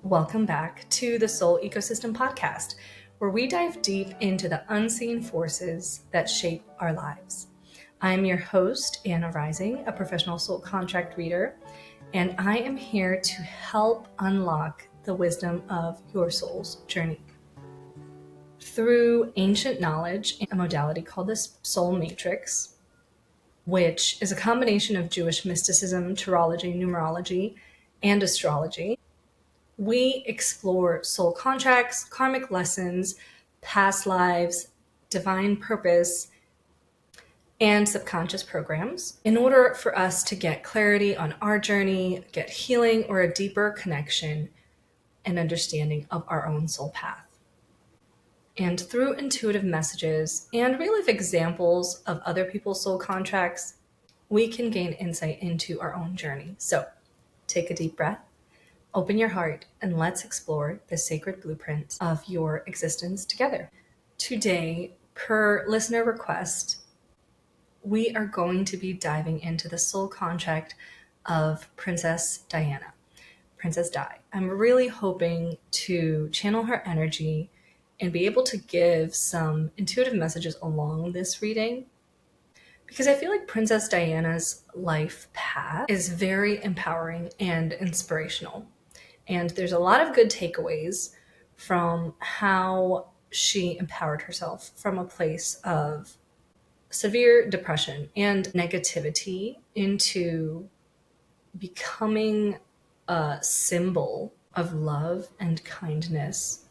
Welcome back to the Soul Ecosystem Podcast, where we dive deep into the unseen forces that shape our lives. I'm your host, Anna Rising, a professional soul contract reader, and I am here to help unlock the wisdom of your soul's journey. Through ancient knowledge, a modality called the soul matrix, which is a combination of Jewish mysticism, tarology, numerology, and astrology, we explore soul contracts, karmic lessons, past lives, divine purpose, and subconscious programs in order for us to get clarity on our journey, get healing, or a deeper connection and understanding of our own soul path. And through intuitive messages and real life examples of other people's soul contracts, we can gain insight into our own journey. So take a deep breath. Open your heart and let's explore the sacred blueprint of your existence together. Today, per listener request, we are going to be diving into the soul contract of Princess Diana, Princess Di. I'm really hoping to channel her energy and be able to give some intuitive messages along this reading, because I feel like Princess Diana's life path is very empowering and inspirational. And there's a lot of good takeaways from how she empowered herself from a place of severe depression and negativity into becoming a symbol of love and kindness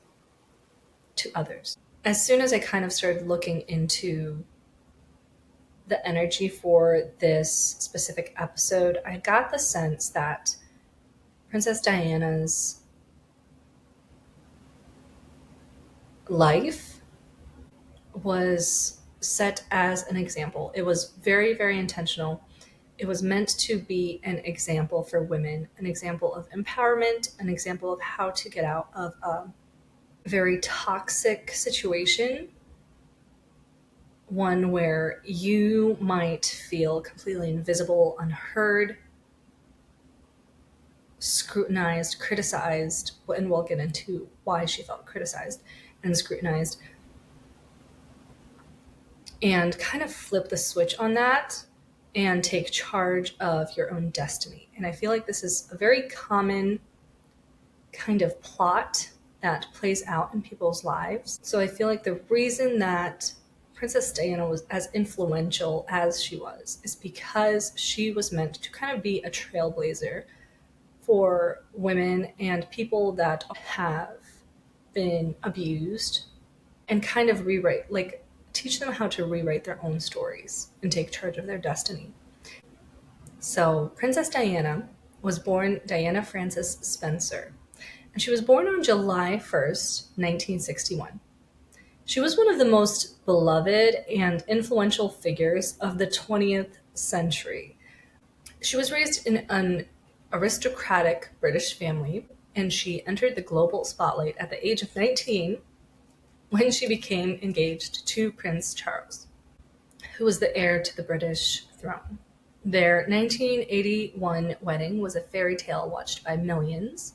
to others. As soon as I kind of started looking into the energy for this specific episode, I got the sense that Princess Diana's life was set as an example. It was very, very intentional. It was meant to be an example for women, an example of empowerment, an example of how to get out of a very toxic situation, one where you might feel completely invisible, unheard, scrutinized, criticized, and we'll get into why she felt criticized and scrutinized, and kind of flip the switch on that and take charge of your own destiny. And I feel like this is a very common kind of plot that plays out in people's lives. So I feel like the reason that Princess Diana was as influential as she was is because she was meant to kind of be a trailblazer for women and people that have been abused, and kind of teach them how to rewrite their own stories and take charge of their destiny. So Princess Diana was born Diana Frances Spencer, and she was born on July 1st, 1961. She was one of the most beloved and influential figures of the 20th century. She was raised in an aristocratic British family, and she entered the global spotlight at the age of 19 when she became engaged to Prince Charles, who was the heir to the British throne. Their 1981 wedding was a fairy tale watched by millions.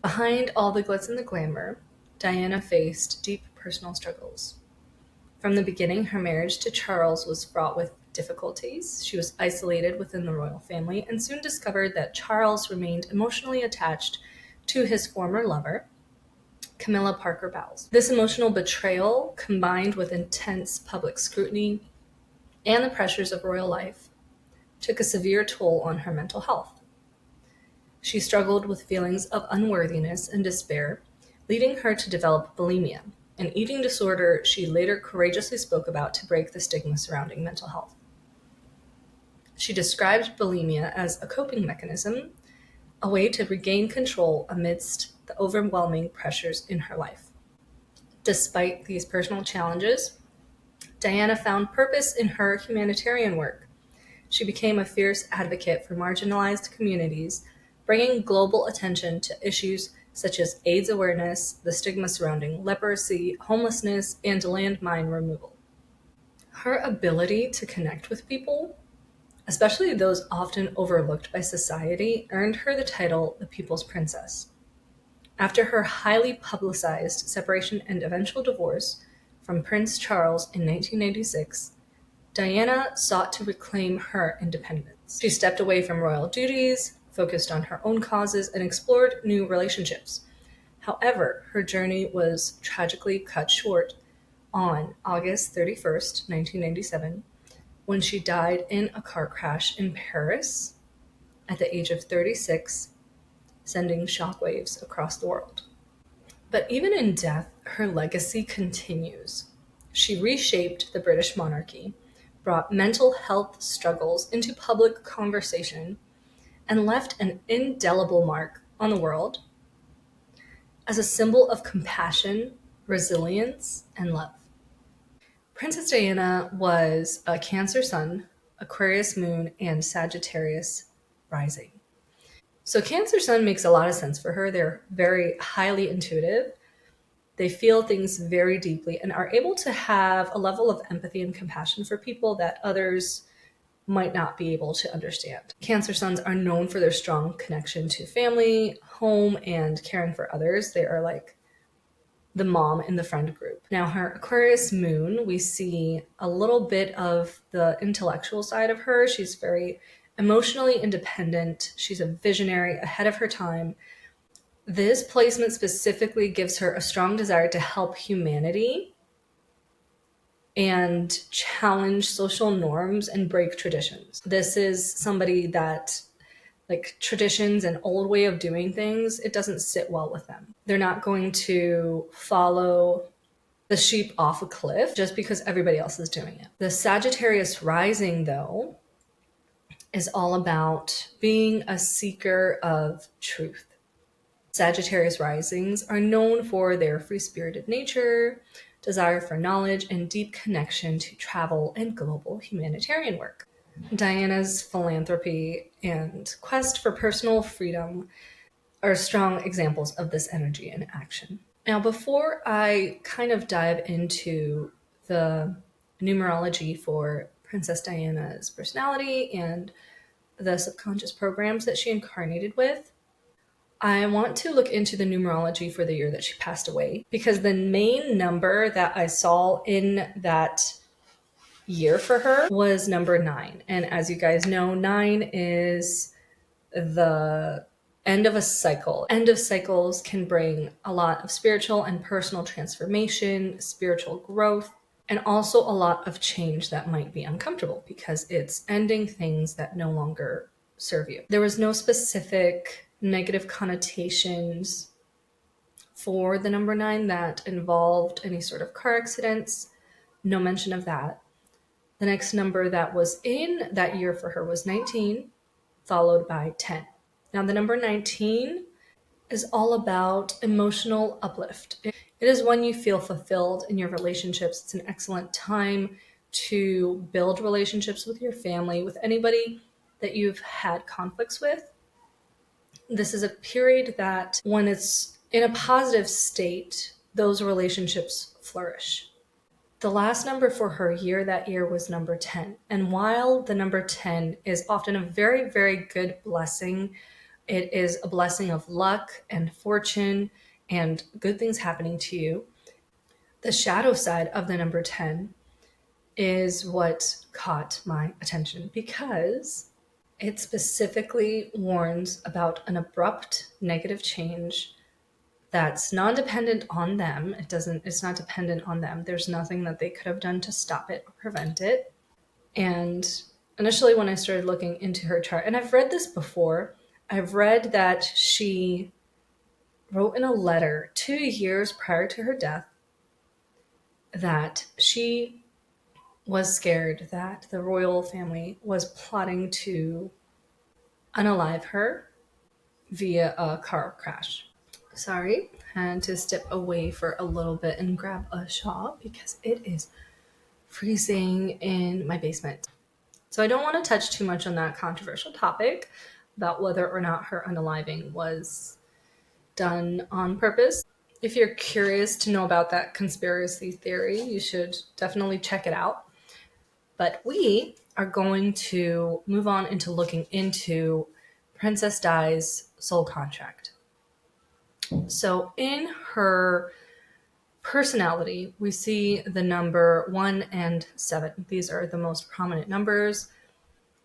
Behind all the glitz and the glamour, Diana faced deep personal struggles. From the beginning, her marriage to Charles was fraught with difficulties. She was isolated within the royal family and soon discovered that Charles remained emotionally attached to his former lover, Camilla Parker Bowles. This emotional betrayal, combined with intense public scrutiny and the pressures of royal life, took a severe toll on her mental health. She struggled with feelings of unworthiness and despair, leading her to develop bulimia, an eating disorder she later courageously spoke about to break the stigma surrounding mental health. She described bulimia as a coping mechanism, a way to regain control amidst the overwhelming pressures in her life. Despite these personal challenges, Diana found purpose in her humanitarian work. She became a fierce advocate for marginalized communities, bringing global attention to issues such as AIDS awareness, the stigma surrounding leprosy, homelessness, and landmine removal. Her ability to connect with people, especially those often overlooked by society, earned her the title the People's Princess. After her highly publicized separation and eventual divorce from Prince Charles in 1996, Diana sought to reclaim her independence. She stepped away from royal duties, focused on her own causes, and explored new relationships. However, her journey was tragically cut short on August 31st, 1997, when she died in a car crash in Paris at the age of 36, sending shockwaves across the world. But even in death, her legacy continues. She reshaped the British monarchy, brought mental health struggles into public conversation, and left an indelible mark on the world as a symbol of compassion, resilience, and love. Princess Diana was a Cancer sun, Aquarius moon, and Sagittarius rising. So Cancer sun makes a lot of sense for her. They're very highly intuitive. They feel things very deeply and are able to have a level of empathy and compassion for people that others might not be able to understand. Cancer suns are known for their strong connection to family, home, and caring for others. They are like the mom in the friend group. Now, her Aquarius moon, we see a little bit of the intellectual side of her. She's very emotionally independent. She's a visionary, ahead of her time. This placement specifically gives her a strong desire to help humanity and challenge social norms and break traditions. This is somebody that, like, traditions and old way of doing things, it doesn't sit well with them. They're not going to follow the sheep off a cliff just because everybody else is doing it. The Sagittarius rising, though, is all about being a seeker of truth. Sagittarius risings are known for their free-spirited nature, desire for knowledge, and deep connection to travel and global humanitarian work. Diana's philanthropy and quest for personal freedom are strong examples of this energy in action. Now, before I kind of dive into the numerology for Princess Diana's personality and the subconscious programs that she incarnated with, I want to look into the numerology for the year that she passed away, because the main number that I saw in that year for her was number 9. And as you guys know, 9 is the end of a cycle. End of cycles can bring a lot of spiritual and personal transformation, spiritual growth, and also a lot of change that might be uncomfortable because it's ending things that no longer serve you. There was no specific negative connotations for the number 9 that involved any sort of car accidents. No mention of that. The next number that was in that year for her was 19, followed by 10. Now, the number 19 is all about emotional uplift. It is when you feel fulfilled in your relationships. It's an excellent time to build relationships with your family, with anybody that you've had conflicts with. This is a period that, when it's in a positive state, those relationships flourish. The last number for her year that year was number 10. And while the number 10 is often a very, very good blessing, it is a blessing of luck and fortune and good things happening to you, the shadow side of the number 10 is what caught my attention, because it specifically warns about an abrupt negative change that's non-dependent on them. It's not dependent on them. There's nothing that they could have done to stop it or prevent it. And initially, when I started looking into her chart, and I've read this before, I've read that she wrote in a letter 2 years prior to her death that she was scared that the royal family was plotting to unalive her via a car crash. Sorry, had to step away for a little bit and grab a shawl because it is freezing in my basement. So I don't want to touch too much on that controversial topic about whether or not her unaliving was done on purpose. If you're curious to know about that conspiracy theory, you should definitely check it out. But we are going to move on into looking into Princess Di's soul contract. So in her personality, we see the number 1 and 7. These are the most prominent numbers.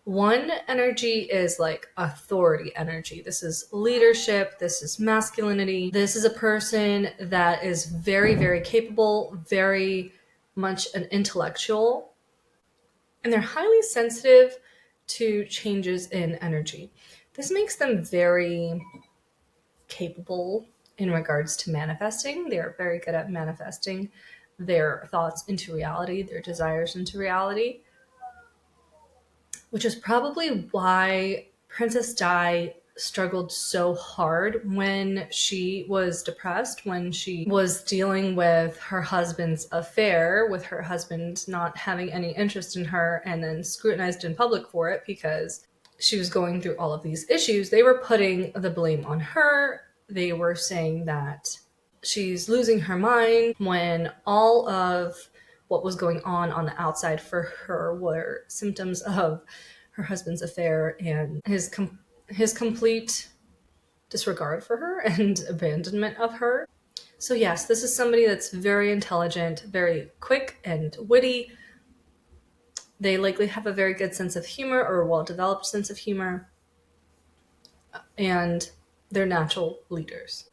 1 energy is like authority energy. This is leadership. This is masculinity. This is a person that is very, very capable, very much an intellectual, and they're highly sensitive to changes in energy. This makes them very capable in regards to manifesting. They're very good at manifesting their thoughts into reality, their desires into reality, which is probably why Princess Di struggled so hard when she was depressed, when she was dealing with her husband's affair, with her husband not having any interest in her and then scrutinized in public for it because she was going through all of these issues. They were putting the blame on her. They were saying that she's losing her mind when all of what was going on the outside for her were symptoms of her husband's affair and his complete disregard for her and abandonment of her. So yes, this is somebody that's very intelligent, very quick and witty. They likely have a very good sense of humor or a well-developed sense of humor, and they're natural leaders.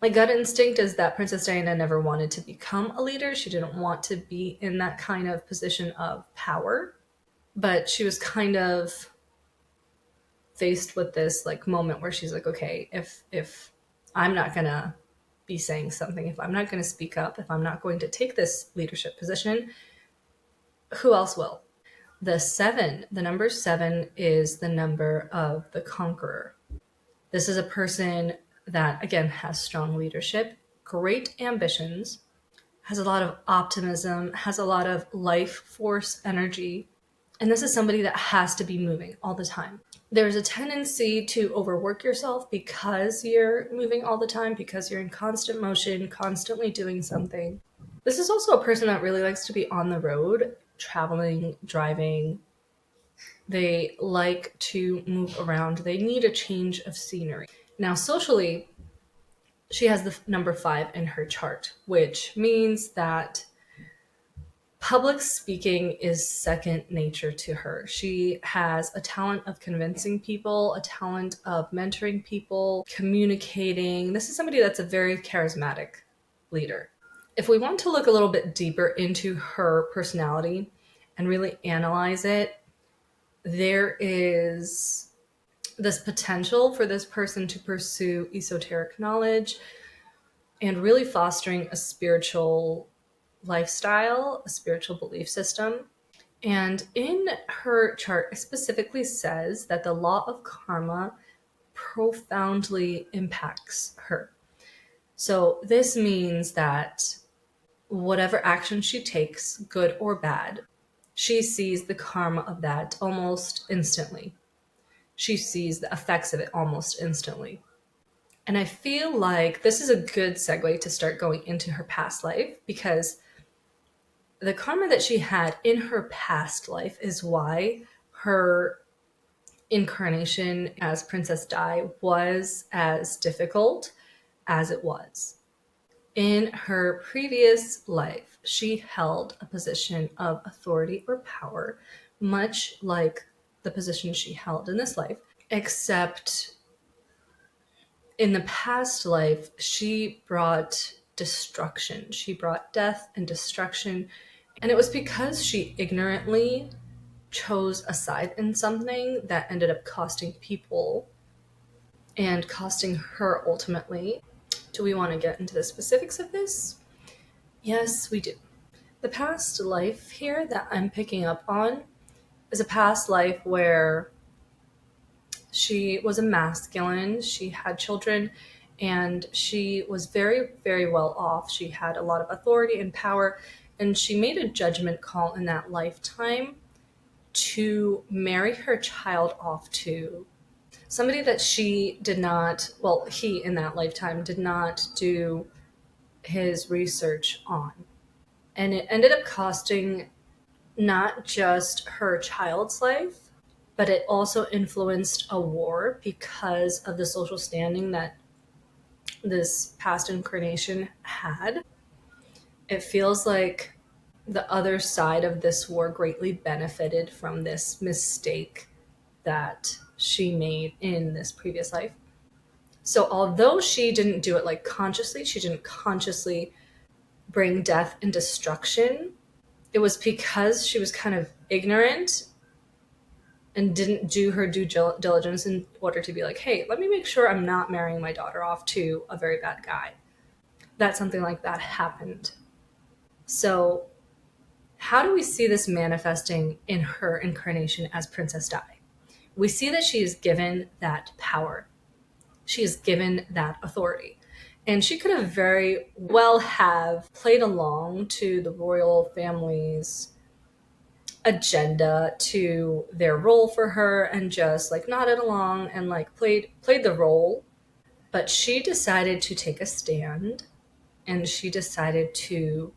My gut instinct is that Princess Diana never wanted to become a leader. She didn't want to be in that kind of position of power, but she was kind of faced with this like moment where she's like, okay, if I'm not gonna be saying something, if I'm not gonna speak up, if I'm not going to take this leadership position, who else will? The number 7 is the number of the conqueror. This is a person that, again, has strong leadership, great ambitions, has a lot of optimism, has a lot of life force energy. And this is somebody that has to be moving all the time. There's a tendency to overwork yourself because you're moving all the time, because you're in constant motion, constantly doing something. This is also a person that really likes to be on the road, traveling, driving. They like to move around. They need a change of scenery. Now, socially, she has the number 5 in her chart, which means that public speaking is second nature to her. She has a talent of convincing people, a talent of mentoring people, communicating. This is somebody that's a very charismatic leader. If we want to look a little bit deeper into her personality and really analyze it, there is this potential for this person to pursue esoteric knowledge and really fostering a spiritual lifestyle, a spiritual belief system. And in her chart, it specifically says that the law of karma profoundly impacts her. So this means that whatever action she takes, good or bad, she sees the karma of that almost instantly. She sees the effects of it almost instantly. And I feel like this is a good segue to start going into her past life, because the karma that she had in her past life is why her incarnation as Princess Di was as difficult as it was. In her previous life, she held a position of authority or power, much like the position she held in this life, except in the past life, she brought destruction. She brought death and destruction. And it was because she ignorantly chose a side in something that ended up costing people and costing her ultimately. Do we want to get into the specifics of this? Yes, we do. The past life here that I'm picking up on is a past life where she was a masculine, she had children, and she was very, very well off. She had a lot of authority and power, and she made a judgment call in that lifetime to marry her child off to somebody that she did not, well, he in that lifetime did not do his research on. And it ended up costing not just her child's life, but it also influenced a war because of the social standing that this past incarnation had. It feels like the other side of this war greatly benefited from this mistake that she made in this previous life. So although she didn't do it like consciously, she didn't consciously bring death and destruction, it was because she was kind of ignorant and didn't do her due diligence in order to be like, hey, let me make sure I'm not marrying my daughter off to a very bad guy. That something like that happened. So how do we see this manifesting in her incarnation as Princess Di? We see that she is given that power. She is given that authority. And she could have very well have played along to the royal family's agenda, to their role for her, and just like nodded along and like played the role. But she decided to take a stand, and she decided to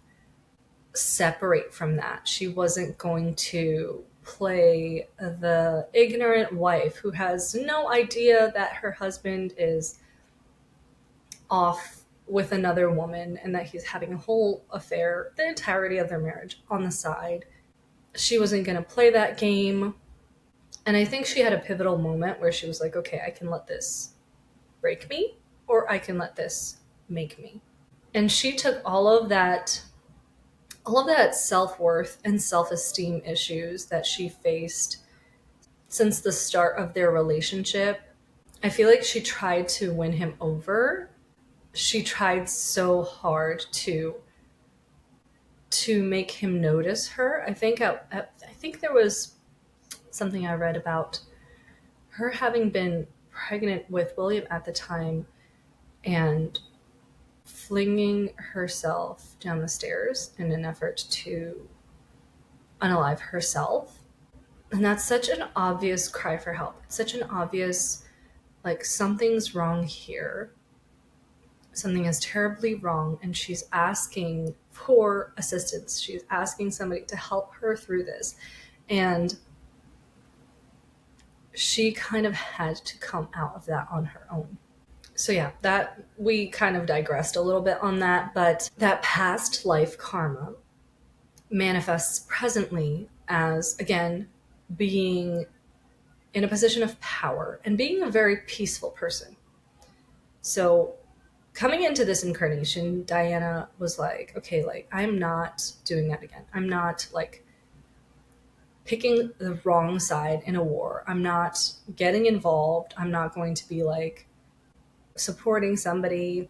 separate from that. She wasn't going to play the ignorant wife who has no idea that her husband is off with another woman and that he's having a whole affair the entirety of their marriage on the side. She wasn't going to play that game. And I think she had a pivotal moment where she was like, okay, I can let this break me, or I can let this make me. And she took all of that self-worth and self-esteem issues that she faced since the start of their relationship. I feel like she tried to win him over. She tried so hard to make him notice her. I think there was something I read about her having been pregnant with William at the time and flinging herself down the stairs in an effort to unalive herself. And that's such an obvious cry for help. It's such an obvious, like, something's wrong here. Something is terribly wrong, and she's asking for assistance. She's asking somebody to help her through this. And she kind of had to come out of that on her own. So yeah, that we kind of digressed a little bit on that, but that past life karma manifests presently as, again, being in a position of power and being a very peaceful person. So coming into this incarnation, Diana was like, okay, like, I'm not doing that again. I'm not like picking the wrong side in a war. I'm not getting involved. I'm not going to be like supporting somebody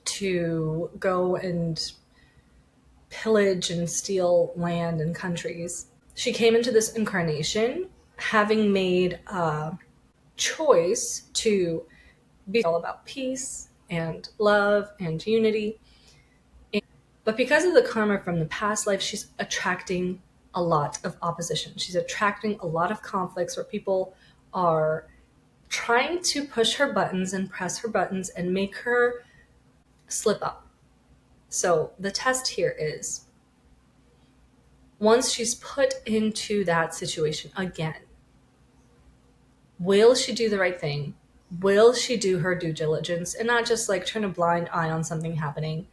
to go and pillage and steal land and countries. She came into this incarnation having made a choice to be all about peace and love and unity. But because of the karma from the past life, she's attracting a lot of opposition. She's attracting a lot of conflicts where people are trying to push her buttons and press her buttons and make her slip up. So the test here is, once she's put into that situation again, will she do the right thing? Will she do her due diligence and not just like turn a blind eye on something happening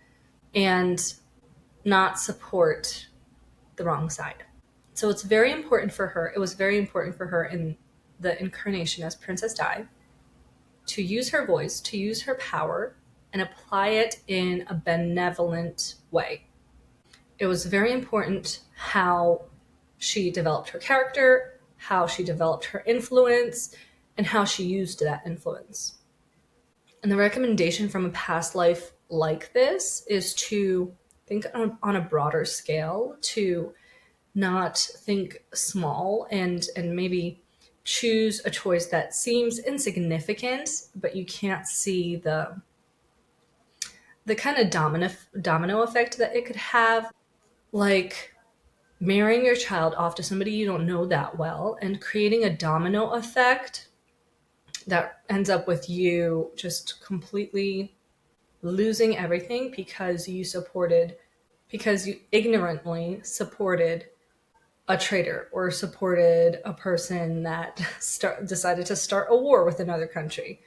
and not support the wrong side? So it's very important for her. It was very important for her in the incarnation as Princess Di to use her voice, to use her power, and apply it in a benevolent way. It was very important how she developed her character, how she developed her influence, and how she used that influence. And the recommendation from a past life like this is to think on a broader scale, to not think small and maybe choose a choice that seems insignificant, but you can't see the kind of domino effect that it could have, like marrying your child off to somebody you don't know that well and creating a domino effect that ends up with you just completely losing everything because you ignorantly supported a traitor or supported a person that decided to start a war with another country.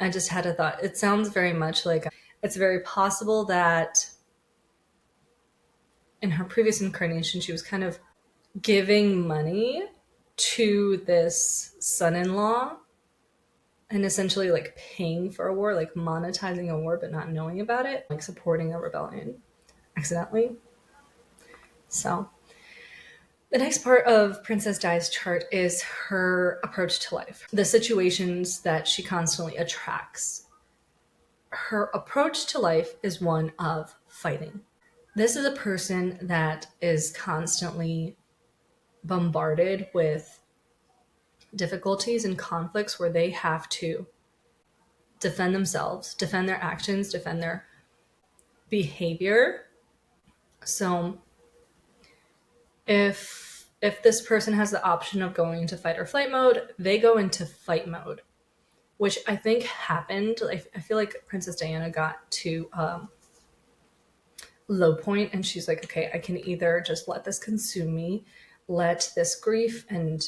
I just had a thought. It sounds very much like it's very possible that in her previous incarnation, she was kind of giving money to this son-in-law and essentially like paying for a war, like monetizing a war, but not knowing about it, like supporting a rebellion accidentally. So the next part of Princess Di's chart is her approach to life, the situations that she constantly attracts. Her approach to life is one of fighting. This is a person that is constantly bombarded with difficulties and conflicts where they have to defend themselves, defend their actions, defend their behavior. So if this person has the option of going into fight or flight mode, they go into fight mode, which I think happened. I feel like Princess Diana got to low point and she's like, okay, I can either just let this consume me, let this grief and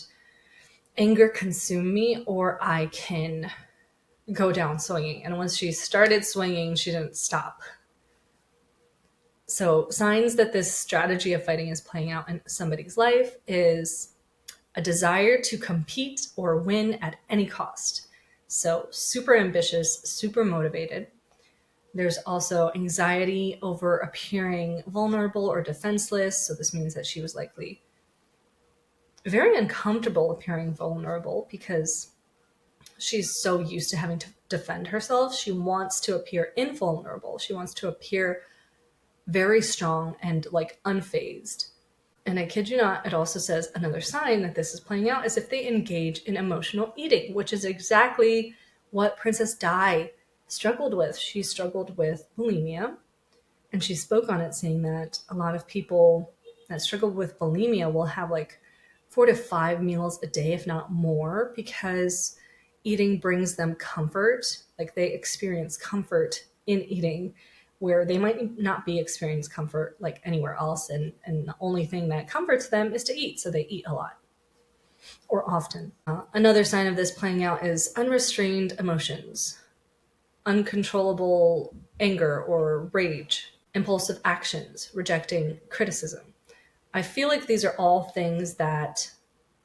anger consume me, or I can go down swinging. And once she started swinging, she didn't stop. So signs that this strategy of fighting is playing out in somebody's life is a desire to compete or win at any cost. So super ambitious, super motivated. There's also anxiety over appearing vulnerable or defenseless. So this means that she was likely very uncomfortable appearing vulnerable because she's so used to having to defend herself. She wants to appear invulnerable. She wants to appear very strong and like unfazed. And I kid you not, it also says another sign that this is playing out is if they engage in emotional eating, which is exactly what Princess Di struggled with. She struggled with bulimia, and she spoke on it saying that a lot of people that struggle with bulimia will have like 4 to 5 meals a day, if not more, because eating brings them comfort. Like they experience comfort in eating where they might not be experiencing comfort like anywhere else. And the only thing that comforts them is to eat. So they eat a lot or often. Another sign of this playing out is unrestrained emotions, uncontrollable anger or rage, impulsive actions, rejecting criticism. I feel like these are all things that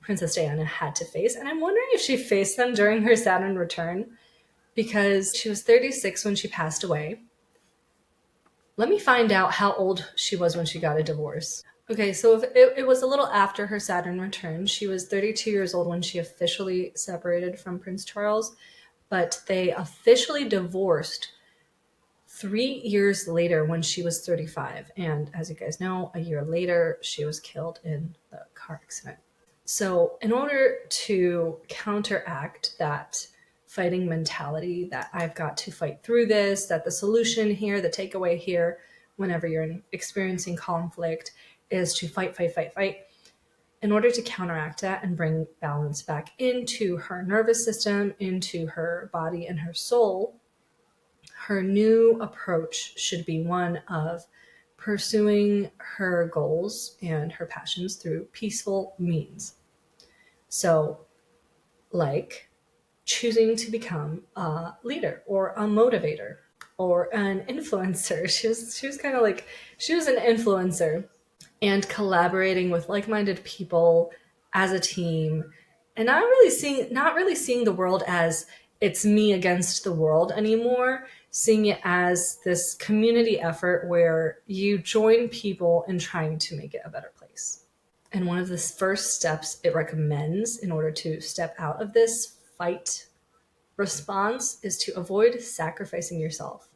Princess Diana had to face. And I'm wondering if she faced them during her Saturn return because she was 36 when she passed away. Let me find out how old she was when she got a divorce. Okay, so if it was a little after her Saturn return. She was 32 years old when she officially separated from Prince Charles, but they officially divorced 3 years later when she was 35. And as you guys know, a year later, she was killed in the car accident. So, in order to counteract that fighting mentality that I've got to fight through this, that the solution here, the takeaway here, whenever you're experiencing conflict, is to fight, fight, fight, fight. In order to counteract that and bring balance back into her nervous system, into her body and her soul, her new approach should be one of pursuing her goals and her passions through peaceful means. So, like choosing to become a leader or a motivator or an influencer. She was kind of like she was an influencer and collaborating with like-minded people as a team and not really seeing the world as it's me against the world anymore, seeing it as this community effort where you join people in trying to make it a better place. And one of the first steps it recommends in order to step out of this fight response is to avoid sacrificing yourself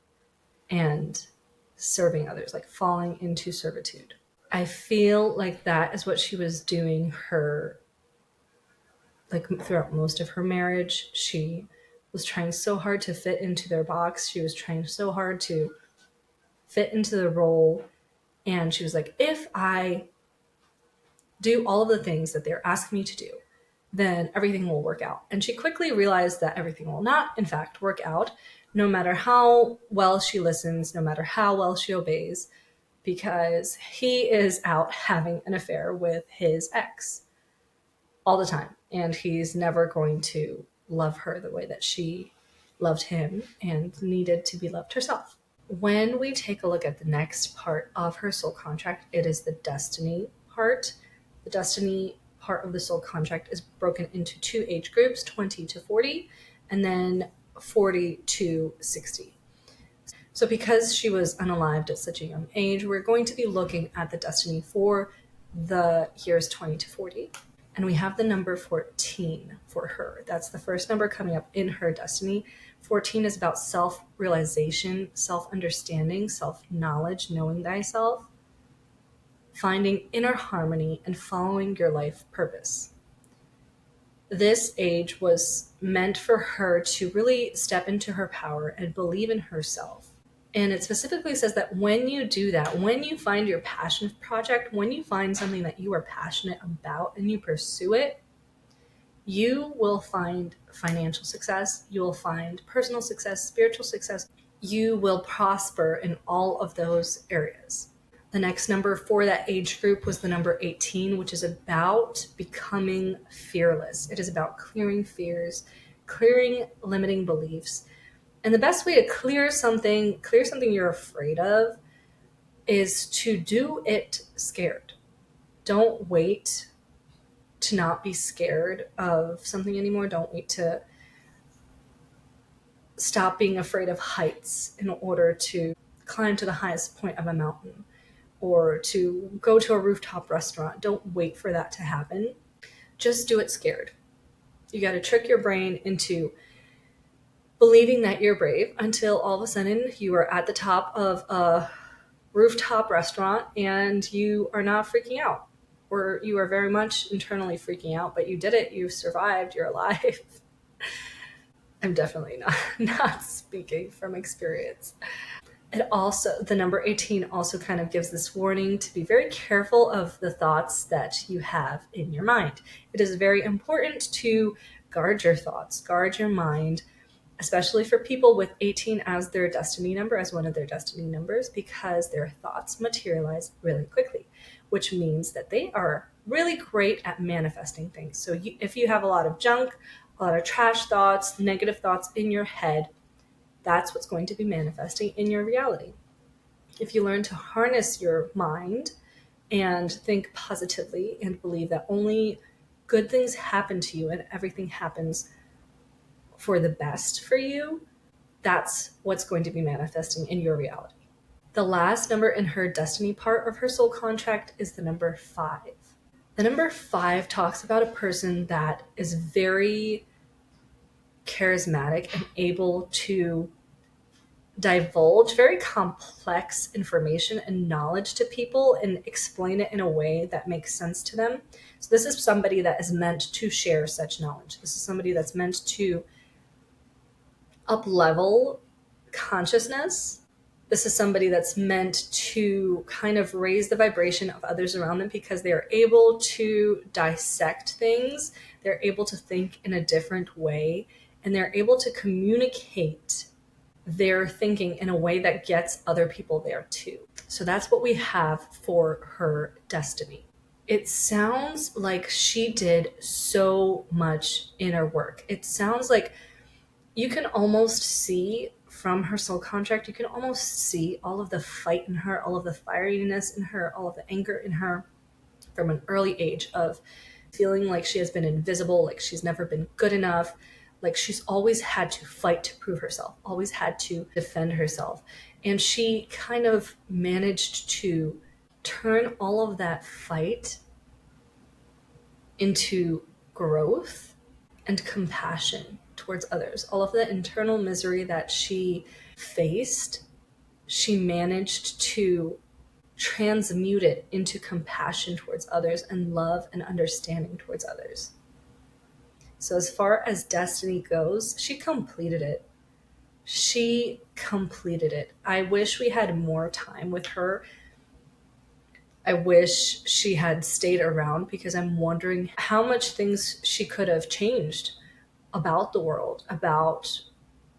and serving others, like falling into servitude. I feel like that is what she was doing like throughout most of her marriage. She was trying so hard to fit into their box. She was trying so hard to fit into the role. And she was like, if I do all of the things that they're asking me to do, then everything will work out. And she quickly realized that everything will not, in fact, work out, no matter how well she listens, no matter how well she obeys, because he is out having an affair with his ex all the time. And he's never going to love her the way that she loved him and needed to be loved herself. When we take a look at the next part of her soul contract, it is the destiny part. The destiny part of the soul contract is broken into two age groups, 20 to 40, and then 40 to 60. So because she was unalived at such a young age, we're going to be looking at the destiny for the years 20 to 40. And we have the number 14 for her. That's the first number coming up in her destiny. 14 is about self-realization, self-understanding, self-knowledge, knowing thyself, finding inner harmony, and following your life purpose. This age was meant for her to really step into her power and believe in herself. And it specifically says that when you do that, when you find your passion project, when you find something that you are passionate about and you pursue it, you will find financial success, you will find personal success, spiritual success. You will prosper in all of those areas. The next number for that age group was the number 18, which is about becoming fearless. It is about clearing fears, clearing limiting beliefs. And the best way to clear something you're afraid of, is to do it scared. Don't wait to not be scared of something anymore. Don't wait to stop being afraid of heights in order to climb to the highest point of a mountain or to go to a rooftop restaurant. Don't wait for that to happen. Just do it scared. You got to trick your brain into believing that you're brave until all of a sudden you are at the top of a rooftop restaurant and you are not freaking out, or you are very much internally freaking out, but you did it. You survived. You're alive. I'm definitely not speaking from experience. It also, the number 18 also kind of gives this warning to be very careful of the thoughts that you have in your mind. It is very important to guard your thoughts, guard your mind, especially for people with 18 as their destiny number, as one of their destiny numbers, because their thoughts materialize really quickly, which means that they are really great at manifesting things. So if you have a lot of junk, a lot of trash thoughts, negative thoughts in your head, that's what's going to be manifesting in your reality. If you learn to harness your mind and think positively and believe that only good things happen to you and everything happens for the best for you, that's what's going to be manifesting in your reality. The last number in her destiny part of her soul contract is the number 5. The number 5 talks about a person that is very charismatic and able to divulge very complex information and knowledge to people and explain it in a way that makes sense to them. So this is somebody that is meant to share such knowledge. This is somebody that's meant to up-level consciousness. This is somebody that's meant to kind of raise the vibration of others around them because they are able to dissect things. They're able to think in a different way, and they're able to communicate their thinking in a way that gets other people there too. So that's what we have for her destiny. It sounds like she did so much inner work. It sounds like you can almost see from her soul contract, you can almost see all of the fight in her, all of the fieriness in her, all of the anger in her from an early age of feeling like she has been invisible, like she's never been good enough, like she's always had to fight to prove herself, always had to defend herself. And she kind of managed to turn all of that fight into growth and compassion towards others. All of the internal misery that she faced, she managed to transmute it into compassion towards others and love and understanding towards others. So as far as destiny goes, she completed it. She completed it. I wish we had more time with her. I wish she had stayed around because I'm wondering how much things she could have changed about the world, about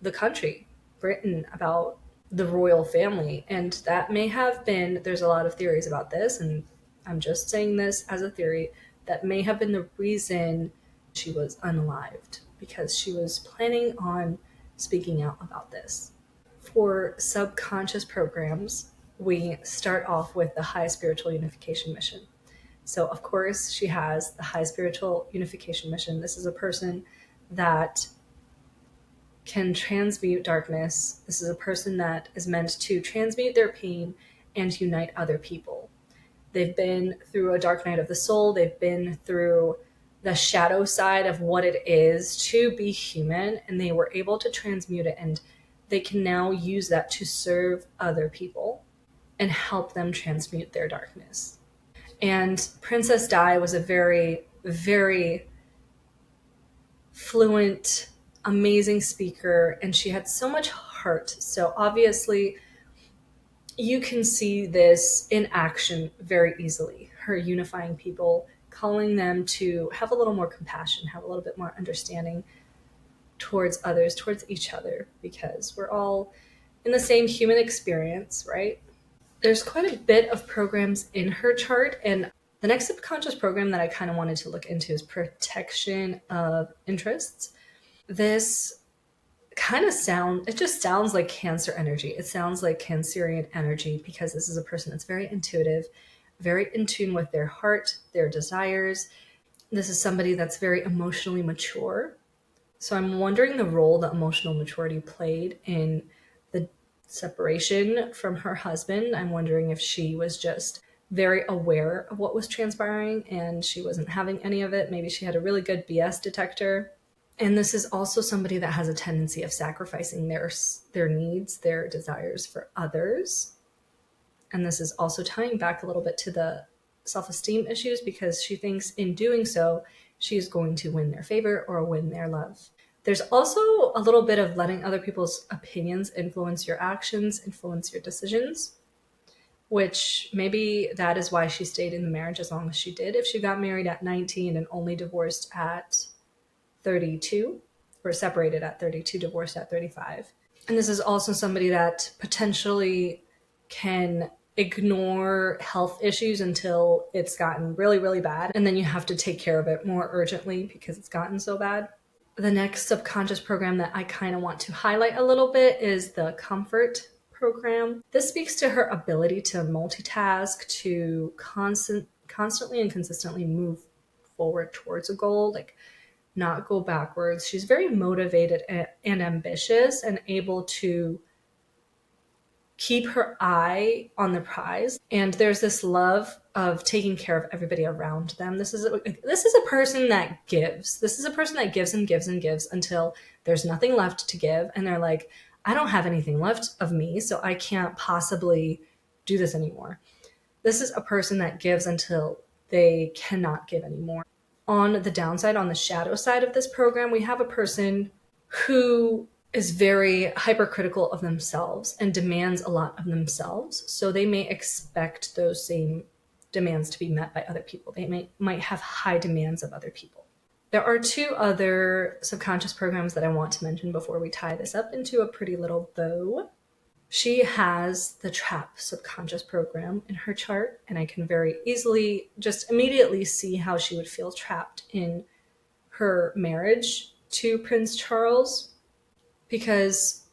the country, Britain, about the royal family. And that may have been, there's a lot of theories about this, and I'm just saying this as a theory, that may have been the reason she was unalived, because she was planning on speaking out about this. For subconscious programs, we start off with the high spiritual unification mission. So, of course, she has the high spiritual unification mission. This is a person that can transmute darkness. This is a person that is meant to transmute their pain and unite other people. They've been through a dark night of the soul. They've been through the shadow side of what it is to be human, and they were able to transmute it, and they can now use that to serve other people and help them transmute their darkness. And Princess Di was a very, very fluent, amazing speaker, and she had so much heart. So obviously, you can see this in action very easily. Her unifying people, calling them to have a little more compassion, have a little bit more understanding towards others, towards each other, because we're all in the same human experience, right? There's quite a bit of programs in her chart, and the next subconscious program that I kind of wanted to look into is protection of interests. This it just sounds like Cancer energy. It sounds like Cancerian energy because this is a person that's very intuitive, very in tune with their heart, their desires. This is somebody that's very emotionally mature. So I'm wondering the role that emotional maturity played in the separation from her husband. I'm wondering if she was just very aware of what was transpiring and she wasn't having any of it. Maybe she had a really good BS detector. And this is also somebody that has a tendency of sacrificing their needs, their desires for others. And this is also tying back a little bit to the self-esteem issues because she thinks in doing so, she's going to win their favor or win their love. There's also a little bit of letting other people's opinions influence your actions, influence your decisions, which maybe that is why she stayed in the marriage as long as she did. If she got married at 19 and only divorced at 32, or separated at 32, divorced at 35. And this is also somebody that potentially can ignore health issues until it's gotten really, really bad. And then you have to take care of it more urgently because it's gotten so bad. The next subconscious program that I kind of want to highlight a little bit is the comfort program. This speaks to her ability to multitask, to constantly and consistently move forward towards a goal, like not go backwards. She's very motivated and ambitious and able to keep her eye on the prize. And there's this love of taking care of everybody around them. This is a person that gives. This is a person that gives and gives and gives until there's nothing left to give. And they're like, I don't have anything left of me, so I can't possibly do this anymore. This is a person that gives until they cannot give anymore. On the downside, on the shadow side of this program, we have a person who is very hypercritical of themselves and demands a lot of themselves. So they may expect those same demands to be met by other people. They might have high demands of other people. There are two other subconscious programs that I want to mention before we tie this up into a pretty little bow. She has the trap subconscious program in her chart, and I can very easily just immediately see how she would feel trapped in her marriage to Prince Charles, because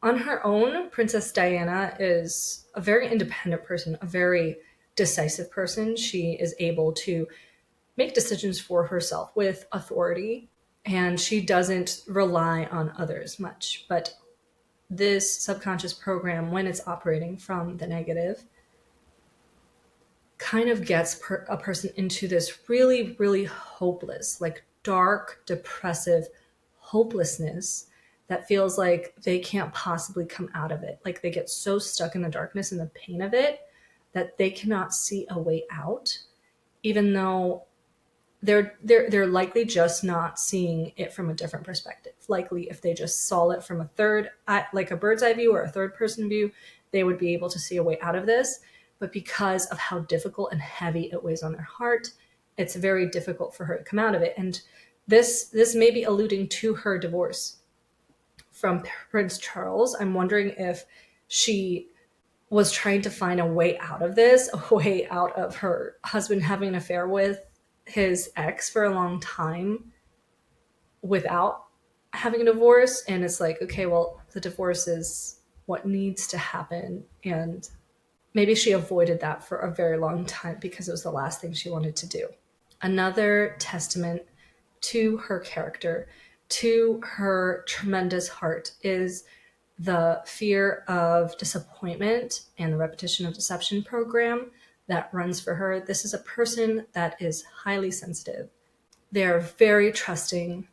on her own, Princess Diana is a very independent person, a very decisive person. She is able to make decisions for herself with authority, and she doesn't rely on others much. But this subconscious program, when it's operating from the negative, kind of gets a person into this really, really hopeless, like dark, depressive hopelessness that feels like they can't possibly come out of it. Like they get so stuck in the darkness and the pain of it that they cannot see a way out, even though they're likely just not seeing it from a different perspective. Likely if they just saw it from like a bird's eye view or a third person view, they would be able to see a way out of this. But because of how difficult and heavy it weighs on their heart, it's very difficult for her to come out of it. And this may be alluding to her divorce from Prince Charles. I'm wondering if she was trying to find a way out of this, a way out of her husband having an affair with his ex for a long time without having a divorce, and it's like, okay, well, the divorce is what needs to happen, and maybe she avoided that for a very long time because it was the last thing she wanted to do. Another testament to her character, to her tremendous heart, is the fear of disappointment and the repetition of deception program that runs for her. This is a person that is highly sensitive. They're very trusting,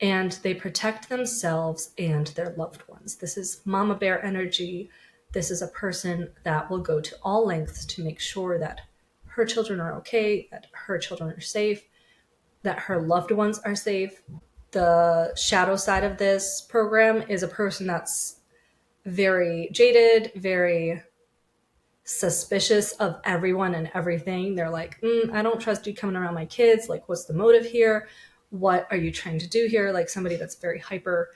and they protect themselves and their loved ones. This is mama bear energy. This is a person that will go to all lengths to make sure that her children are okay, that her children are safe, that her loved ones are safe. The shadow side of this program is a person that's very jaded, very suspicious of everyone and everything. They're like, I don't trust you coming around my kids. Like, what's the motive here? What are you trying to do here? Like somebody that's very hyper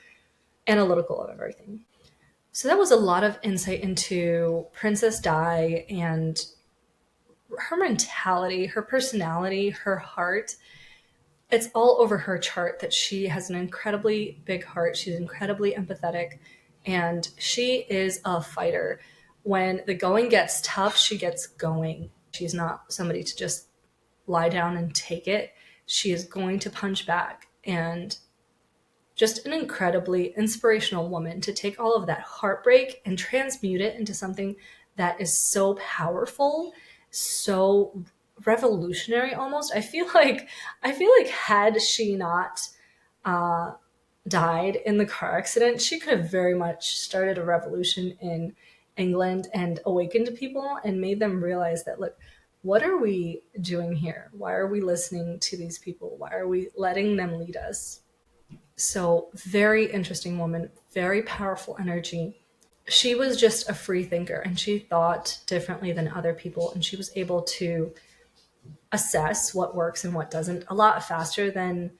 analytical of everything. So that was a lot of insight into Princess Di and her mentality, her personality, her heart. It's all over her chart that she has an incredibly big heart. She's incredibly empathetic, and she is a fighter. When the going gets tough, she gets going. She's not somebody to just lie down and take it. She is going to punch back, and just an incredibly inspirational woman to take all of that heartbreak and transmute it into something that is so powerful, so revolutionary almost. I feel like had she not died in the car accident, she could have very much started a revolution in England and awakened people and made them realize that, look, what are we doing here? Why are we listening to these people? Why are we letting them lead us? So, very interesting woman, very powerful energy. She was just a free thinker, and she thought differently than other people, and she was able to assess what works and what doesn't a lot faster than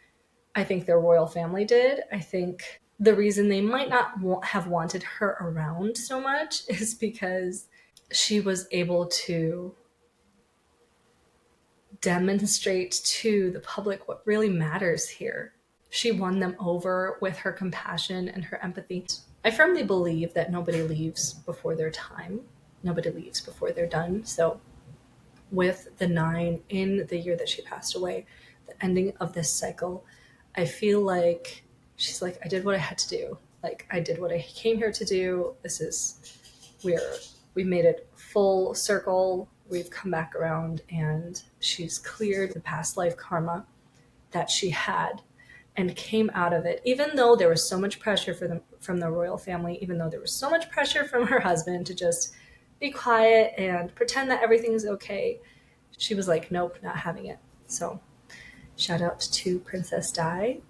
I think their royal family did. I think the reason they might not have wanted her around so much is because she was able to demonstrate to the public what really matters here. She won them over with her compassion and her empathy. I firmly believe that nobody leaves before their time. Nobody leaves before they're done. So with the 9 in the year that she passed away, the ending of this cycle, I feel like she's like, I did what I had to do. Like, I did what I came here to do. We made it full circle. We've come back around, and she's cleared the past life karma that she had and came out of it. Even though there was so much pressure from the royal family, even though there was so much pressure from her husband to just be quiet and pretend that everything's okay, she was like, nope, not having it. So shout out to Princess Di.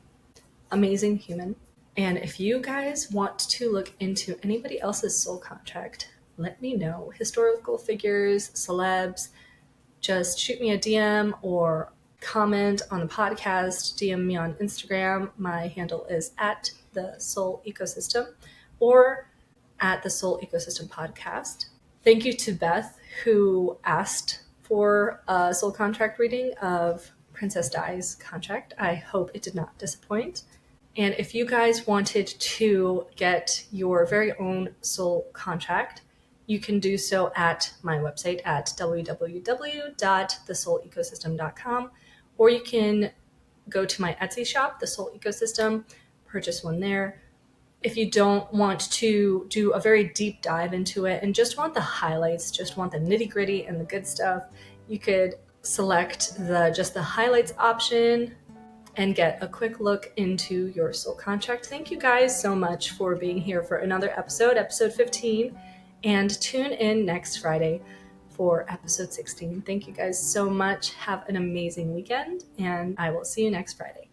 Amazing human. And if you guys want to look into anybody else's soul contract, let me know. Historical figures, celebs, just shoot me a DM or comment on the podcast, DM me on Instagram. My handle is at the Soul Ecosystem or at the Soul Ecosystem Podcast. Thank you to Beth, who asked for a soul contract reading of Princess Di's contract. I hope it did not disappoint. And if you guys wanted to get your very own soul contract, you can do so at my website at www.thesoulecosystem.com, or you can go to my Etsy shop, The Soul Ecosystem, purchase one there. If you don't want to do a very deep dive into it and just want the highlights, just want the nitty gritty and the good stuff, you could select just the highlights option and get a quick look into your soul contract. Thank you guys so much for being here for another episode 15, and tune in next Friday for episode 16. Thank you guys so much. Have an amazing weekend, and I will see you next Friday.